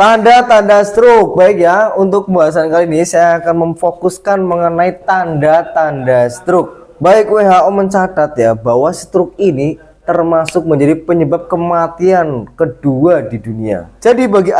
Tanda-tanda stroke. Baik ya, untuk pembahasan kali ini saya akan memfokuskan mengenai tanda-tanda stroke. Baik, WHO mencatat ya bahwa stroke ini termasuk menjadi penyebab kematian kedua di dunia. Jadi bagi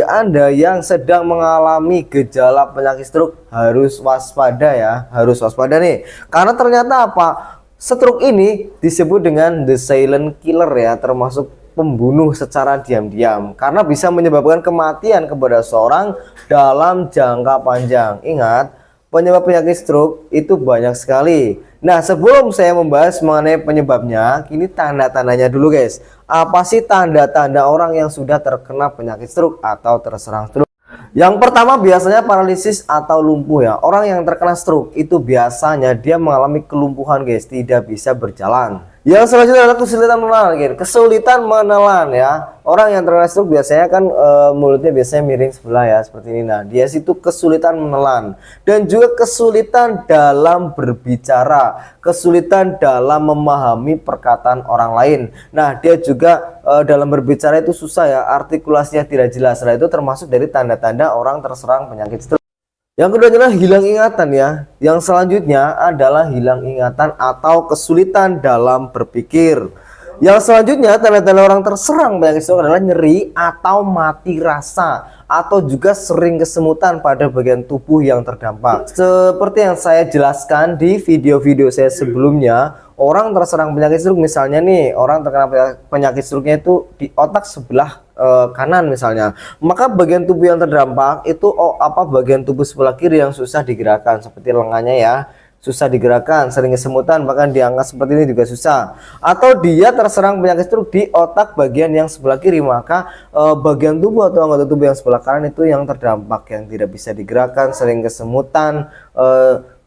Anda yang sedang mengalami gejala penyakit stroke harus waspada ya, harus waspada nih. Karena ternyata apa? Stroke ini disebut dengan the silent killer ya, termasuk pembunuh secara diam-diam karena bisa menyebabkan kematian kepada seorang dalam jangka panjang. Ingat, penyebab penyakit stroke itu banyak sekali. Nah, sebelum saya membahas mengenai penyebabnya, kini tanda-tandanya dulu guys. Apa sih tanda-tanda orang yang sudah terkena penyakit stroke atau terserang stroke? Yang pertama biasanya paralisis atau lumpuh ya. Orang yang terkena stroke itu biasanya dia mengalami kelumpuhan guys, tidak bisa berjalan. Yang selanjutnya adalah kesulitan menelan, kesulitan menelan ya. Orang yang terkena stroke biasanya kan mulutnya biasanya miring sebelah ya, seperti ini. Nah, dia situ kesulitan menelan dan juga kesulitan dalam berbicara, kesulitan dalam memahami perkataan orang lain. Nah, dia juga dalam berbicara itu susah ya, artikulasinya tidak jelas. Nah, itu termasuk dari tanda-tanda orang terserang penyakit stroke. Yang kedua adalah hilang ingatan ya. Yang selanjutnya adalah hilang ingatan atau kesulitan dalam berpikir. Yang selanjutnya tanda-tanda orang terserang penyakit stroke adalah nyeri atau mati rasa atau juga sering kesemutan pada bagian tubuh yang terdampak. Seperti yang saya jelaskan di video-video saya sebelumnya, orang terserang penyakit stroke misalnya nih, orang terkena penyakit stroke-nya itu di otak sebelah kanan misalnya, maka bagian tubuh yang terdampak itu bagian tubuh sebelah kiri yang susah digerakkan, seperti lengannya ya, susah digerakkan, sering kesemutan, bahkan diangkat seperti ini juga susah. Atau dia terserang penyakit stroke di otak bagian yang sebelah kiri, maka bagian tubuh atau anggota tubuh yang sebelah kanan itu yang terdampak, yang tidak bisa digerakkan, sering kesemutan,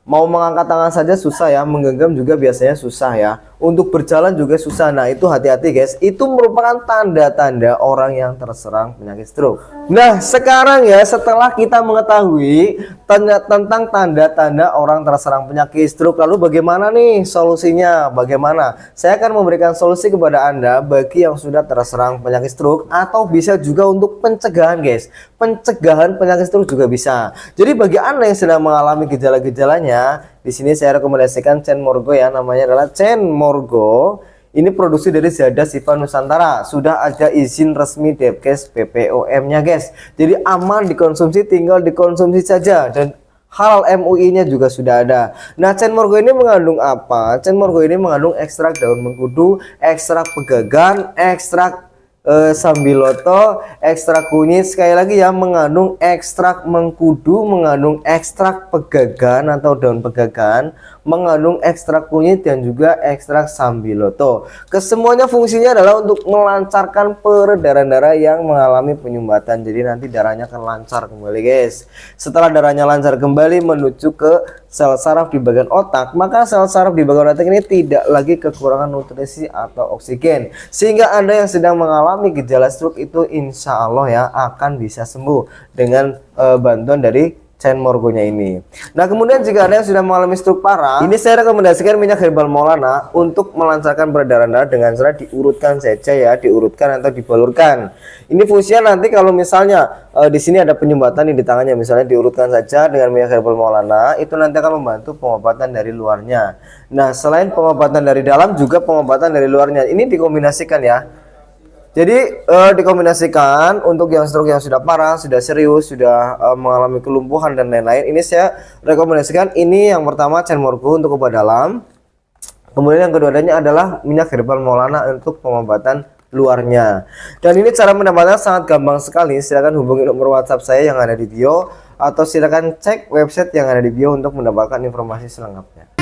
mau mengangkat tangan saja susah ya, menggenggam juga biasanya susah ya, untuk berjalan juga susah. Nah, itu hati-hati guys, itu merupakan tanda-tanda orang yang terserang penyakit stroke. Nah, sekarang ya, setelah kita mengetahui tentang tanda-tanda orang terserang penyakit stroke, lalu bagaimana nih solusinya? Bagaimana? Saya akan memberikan solusi kepada Anda bagi yang sudah terserang penyakit stroke, atau bisa juga untuk pencegahan guys. Pencegahan penyakit stroke juga bisa. Jadi bagi Anda yang sedang mengalami gejala-gejalanya, di sini saya rekomendasikan Chen Morgo ya, namanya adalah Chen Morgo. Ini produksi dari Zada Siva Nusantara, sudah ada izin resmi Depkes BPOM-nya guys. Jadi aman dikonsumsi, tinggal dikonsumsi saja, dan halal MUI-nya juga sudah ada. Nah, Chen Morgo ini mengandung apa? Chen Morgo ini mengandung ekstrak daun mengkudu, ekstrak pegagan, ekstrak sambiloto, ekstrak kunyit. Sekali lagi ya, mengandung ekstrak mengkudu, mengandung ekstrak pegagan atau daun pegagan, mengandung ekstrak kunyit, dan juga ekstrak sambiloto. Kesemuanya fungsinya adalah untuk melancarkan peredaran darah yang mengalami penyumbatan. Jadi nanti darahnya akan lancar kembali guys. Setelah darahnya lancar kembali menuju ke sel saraf di bagian otak, maka sel saraf di bagian otak ini tidak lagi kekurangan nutrisi atau oksigen, sehingga Anda yang sedang mengalami gejala stroke itu insya Allah ya akan bisa sembuh dengan bantuan dari Chen Morgonya ini. Nah, kemudian jika Anda yang sudah mengalami stroke parah, ini saya rekomendasikan minyak herbal Maulana untuk melancarkan peredaran darah dengan cara diurutkan saja ya, diurutkan atau dibalurkan. Ini fungsinya nanti kalau misalnya di sini ada penyumbatan di tangannya, misalnya diurutkan saja dengan minyak herbal Maulana, itu nanti akan membantu pengobatan dari luarnya. Nah, selain pengobatan dari dalam juga pengobatan dari luarnya. Ini dikombinasikan ya. Jadi dikombinasikan untuk yang stroke yang sudah parah, sudah serius, sudah mengalami kelumpuhan dan lain-lain. Ini saya rekomendasikan ini yang pertama Chen Morgo untuk obat dalam. Kemudian yang keduanya adalah minyak herbal Maulana untuk pengobatan luarnya. Dan ini cara mendapatnya sangat gampang sekali. Silakan hubungi nomor WhatsApp saya yang ada di bio, atau silakan cek website yang ada di bio untuk mendapatkan informasi selengkapnya.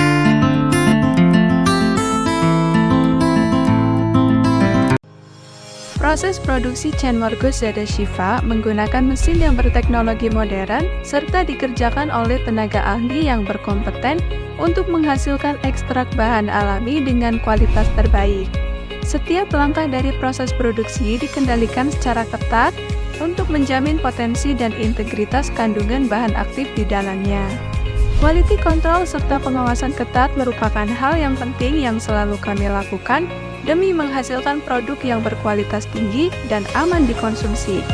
Proses produksi Chen Morgo Zada Shifa menggunakan mesin yang berteknologi modern serta dikerjakan oleh tenaga ahli yang berkompeten untuk menghasilkan ekstrak bahan alami dengan kualitas terbaik. Setiap langkah dari proses produksi dikendalikan secara ketat untuk menjamin potensi dan integritas kandungan bahan aktif di dalamnya. Quality control serta pengawasan ketat merupakan hal yang penting yang selalu kami lakukan demi menghasilkan produk yang berkualitas tinggi dan aman dikonsumsi.